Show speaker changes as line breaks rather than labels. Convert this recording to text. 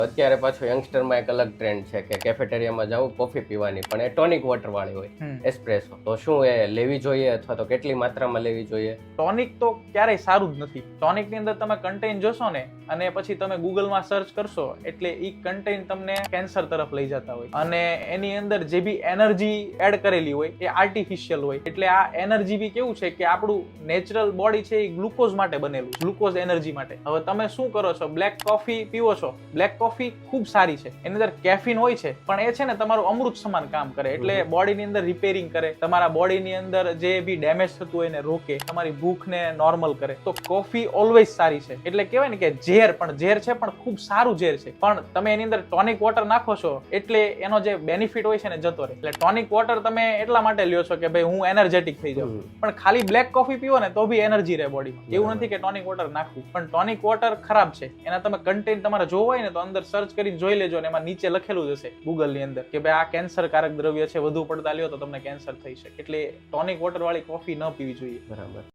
અત્યારે પાછું યંગસ્ટરમાં એક અલગ ટ્રેન્ડ છે કે કેફેટેરિયામાં જવું કોફી પીવાની, પણ એ ટોનિક વોટર વાળી હોય, એસ્પ્રેસો. તો શું એ લેવી જોઈએ અથવા તો કેટલી માત્રામાં લેવી જોઈએ?
ટોનિક તો ક્યારેય સારું જ નથી. ટોનિક ની અંદર તમે કન્ટેન્ટ જોશો ને અને પછી તમે ગૂગલમાં સર્ચ કરશો એટલે ઈ કન્ટેન્ટ તમને કેન્સર તરફ લઈ જતા હોય, અને એની અંદર જે બી એનર્જી એડ કરેલી હોય એ આર્ટિફિશિયલ હોય. એટલે આ એનર્જી બી કેવું છે કે આપણું નેચરલ બોડી છે એ ગ્લુકોઝ માટે બનેલું, ગ્લુકોઝ એનર્જી માટે. હવે તમે શું કરો છો, બ્લેક કોફી પીવો છો. બ્લેક કોફી ખૂબ સારી છે, એની અંદર કેફીન હોય છે, પણ એ છે ને તમારું અમૃત સમાન કામ કરે. એટલે બોડીની અંદર રિપેરિંગ કરે, તમારા બોડીની અંદર જે બી ડેમેજ થતું હોય એને રોકે, તમારી ભૂખને નોર્મલ કરે. તો કોફી ઓલવેઝ સારી છે. એટલે કહેવાય ને કે ઝેર છે પણ ખૂબ સારું ઝેર છે. પણ તમે એની અંદર ટોનિક વોટર નાખો છો એટલે એનો જે બેનિફિટ હોય છે ને જતો રહે. એટલે ટોનિક વોટર તમે એટલા માટે લ્યો છો કે ભાઈ હું એનર્જેટિક થઈ જાઉં, પણ ખાલી બ્લેક કોફી પીવો ને તો બી એનર્જી રહે બોડીમાં. એવું નથી કે ટોનિક વોટર નાખવું, પણ ટોનિક વોટર ખરાબ છે. એના તમે કન્ટેન્ટ તમારે જોવો હોય ને તો અંદર સર્ચ કરીને જોઈ લેજો, ને એમાં નીચે લખેલું જ હશે ગૂગલ ની અંદર કે ભાઈ આ કેન્સરકારક દ્રવ્ય છે, વધુ પડતા લ્યો તો તમને કેન્સર થઈ શકે. એટલે ટોનિક વોટર વાળી કોફી ન પીવી જોઈએ.
બરાબર.